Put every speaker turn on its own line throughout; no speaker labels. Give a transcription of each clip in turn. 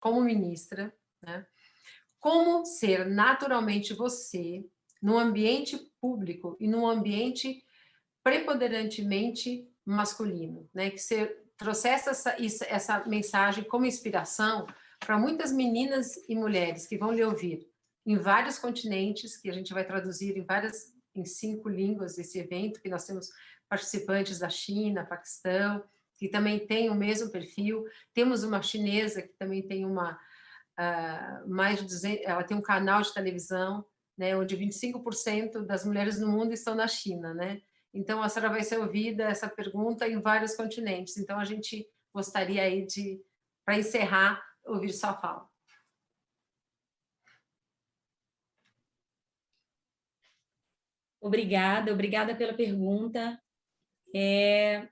como ministra, né? Como ser naturalmente você num ambiente público e num ambiente preponderantemente masculino, né? Que você trouxesse essa mensagem como inspiração para muitas meninas e mulheres que vão lhe ouvir em vários continentes, que a gente vai traduzir em 5 línguas esse evento, que nós temos participantes da China, Paquistão, que também tem o mesmo perfil. Temos uma chinesa que também tem mais de 200, ela tem um canal de televisão, né, onde 25% das mulheres no mundo estão na China, né? Então, a senhora vai ser ouvida essa pergunta em vários continentes. Então, a gente gostaria aí de, para encerrar, ouvir sua fala.
Obrigada pela pergunta. É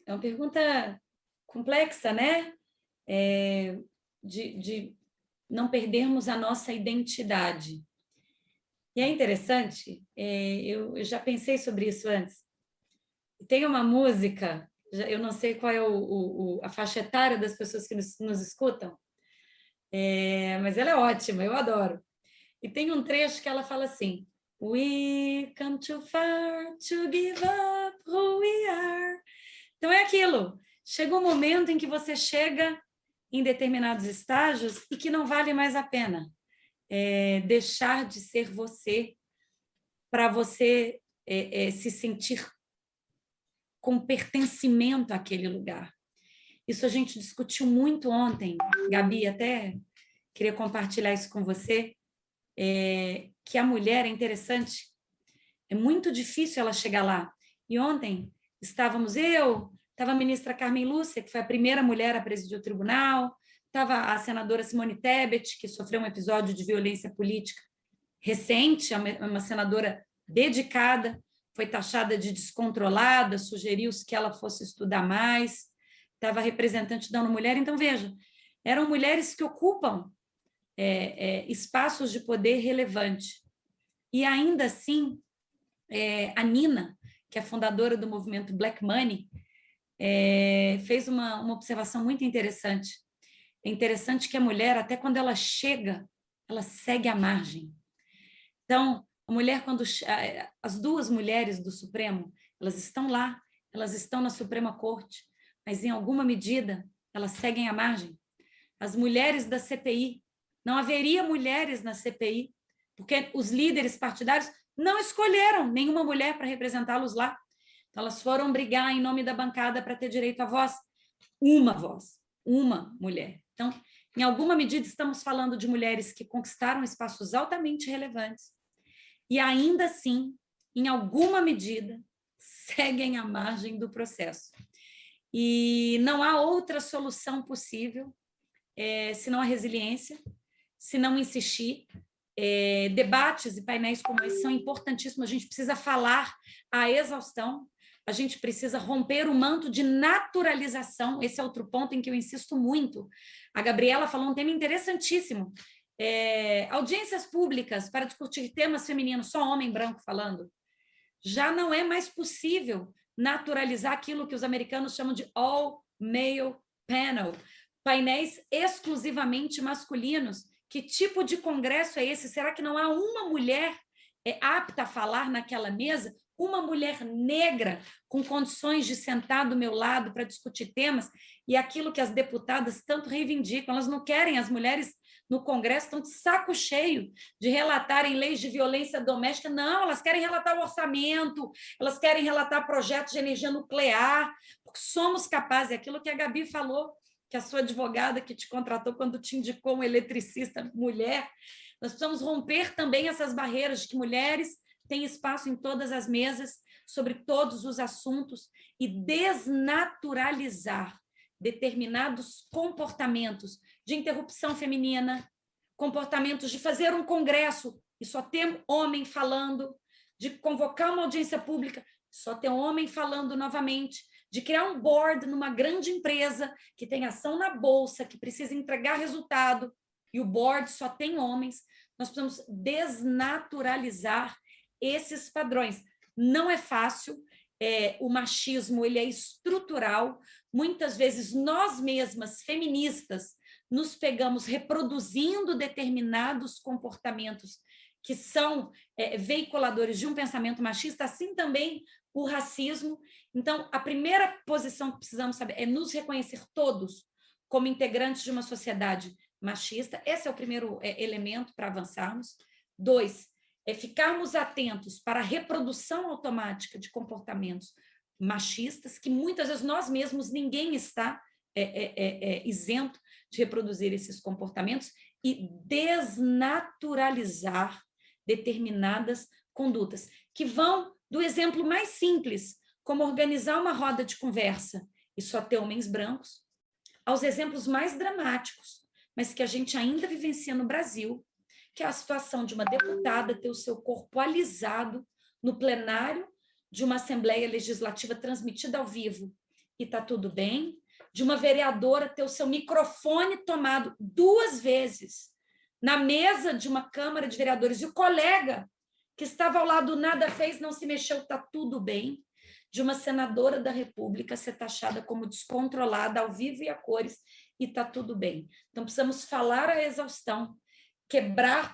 uma pergunta complexa, né? De não perdermos a nossa identidade. E é interessante, eu já pensei sobre isso antes. Tem uma música, eu não sei qual é a faixa etária das pessoas que nos escutam, mas ela é ótima, eu adoro. E tem um trecho que ela fala assim: We come too far to give up who we are. Então é aquilo, chega um momento em que você chega em determinados estágios e que não vale mais a pena deixar de ser você para você se sentir com pertencimento àquele lugar. Isso a gente discutiu muito ontem, Gabi, até queria compartilhar isso com você, que a mulher é interessante, é muito difícil ela chegar lá. E ontem estava a ministra Carmen Lúcia, que foi a primeira mulher a presidir o tribunal, estava a senadora Simone Tebet, que sofreu um episódio de violência política recente, uma senadora dedicada, foi taxada de descontrolada, sugeriu-se que ela fosse estudar mais, estava representante da ONU Mulher. Então, veja, eram mulheres que ocupam espaços de poder relevante. E ainda assim, a Nina, que é fundadora do movimento Black Money, fez uma observação muito interessante. É interessante que a mulher, até quando ela chega, ela segue à margem. Então, a mulher, as duas mulheres do Supremo, elas estão lá, elas estão na Suprema Corte, mas em alguma medida elas seguem à margem. As mulheres da CPI, não haveria mulheres na CPI, porque os líderes partidários não escolheram nenhuma mulher para representá-los lá. Então, elas foram brigar em nome da bancada para ter direito à voz. Voz, uma mulher. Então, em alguma medida, estamos falando de mulheres que conquistaram espaços altamente relevantes e ainda assim, em alguma medida, seguem à margem do processo. E não há outra solução possível senão a resiliência, se não insistir. Debates e painéis como esse são importantíssimos, a gente precisa falar à exaustão, a gente precisa romper o manto de naturalização, esse é outro ponto em que eu insisto muito. A Gabriela falou um tema interessantíssimo, audiências públicas para discutir temas femininos, só homem branco falando. Já não é mais possível naturalizar aquilo que os americanos chamam de all-male panel, painéis exclusivamente masculinos. Que tipo de congresso é esse? Será que não há uma mulher apta a falar naquela mesa? Uma mulher negra com condições de sentar do meu lado para discutir temas? E aquilo que as deputadas tanto reivindicam, elas não querem, as mulheres no Congresso estão de saco cheio de relatarem leis de violência doméstica. Não, elas querem relatar o orçamento, elas querem relatar projetos de energia nuclear, porque somos capazes, é aquilo que a Gabi falou, que a sua advogada que te contratou quando te indicou um eletricista mulher, nós precisamos romper também essas barreiras de que mulheres têm espaço em todas as mesas, sobre todos os assuntos, e desnaturalizar determinados comportamentos de interrupção feminina, comportamentos de fazer um congresso e só ter homem falando, de convocar uma audiência pública, só ter homem falando novamente, de criar um board numa grande empresa que tem ação na bolsa, que precisa entregar resultado, e o board só tem homens. Nós precisamos desnaturalizar esses padrões. Não é fácil, o machismo ele é estrutural, muitas vezes nós mesmas, feministas, nos pegamos reproduzindo determinados comportamentos que são veiculadores de um pensamento machista, assim também o racismo. Então, a primeira posição que precisamos saber é nos reconhecer todos como integrantes de uma sociedade machista. Esse é o primeiro elemento para avançarmos. 2, ficarmos atentos para a reprodução automática de comportamentos machistas, que muitas vezes nós mesmos, ninguém está isento de reproduzir esses comportamentos, e desnaturalizar determinadas condutas, que vão do exemplo mais simples, como organizar uma roda de conversa e só ter homens brancos, aos exemplos mais dramáticos, mas que a gente ainda vivencia no Brasil, que é a situação de uma deputada ter o seu corpo alisado no plenário de uma Assembleia Legislativa transmitida ao vivo, e está tudo bem, de uma vereadora ter o seu microfone tomado 2 vezes na mesa de uma Câmara de Vereadores, e o colega que estava ao lado nada fez, não se mexeu, está tudo bem, de uma senadora da República ser taxada como descontrolada ao vivo e a cores, e está tudo bem. Então, precisamos falar a exaustão, quebrar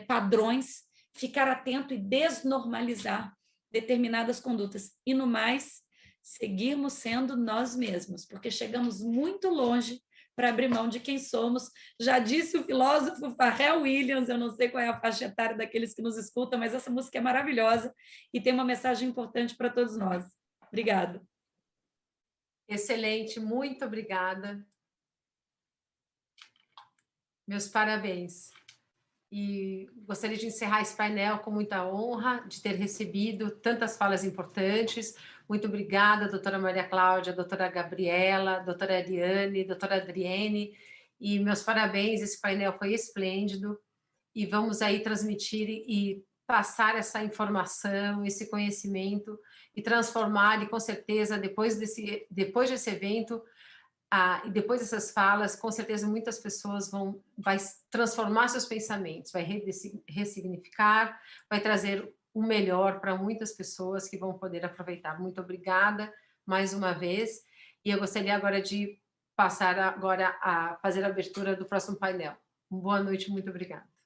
padrões, ficar atento e desnormalizar determinadas condutas. E, no mais, seguirmos sendo nós mesmos, porque chegamos muito longe para abrir mão de quem somos. Já disse o filósofo Pharrell Williams, eu não sei qual é a faixa etária daqueles que nos escutam, mas essa música é maravilhosa e tem uma mensagem importante para todos nós. Obrigada.
Excelente, muito obrigada. Meus parabéns. E gostaria de encerrar esse painel com muita honra de ter recebido tantas falas importantes. Muito obrigada, doutora Maria Cláudia, doutora Gabriela, doutora Ariane, doutora Adriene, e meus parabéns, esse painel foi esplêndido, e vamos aí transmitir e passar essa informação, esse conhecimento, e transformar, e com certeza, depois desse evento, e depois dessas falas, com certeza muitas pessoas vai transformar seus pensamentos, vai ressignificar, vai trazer o melhor para muitas pessoas que vão poder aproveitar. Muito obrigada mais uma vez, e eu gostaria agora de passar agora a fazer a abertura do próximo painel. Boa noite, muito obrigada.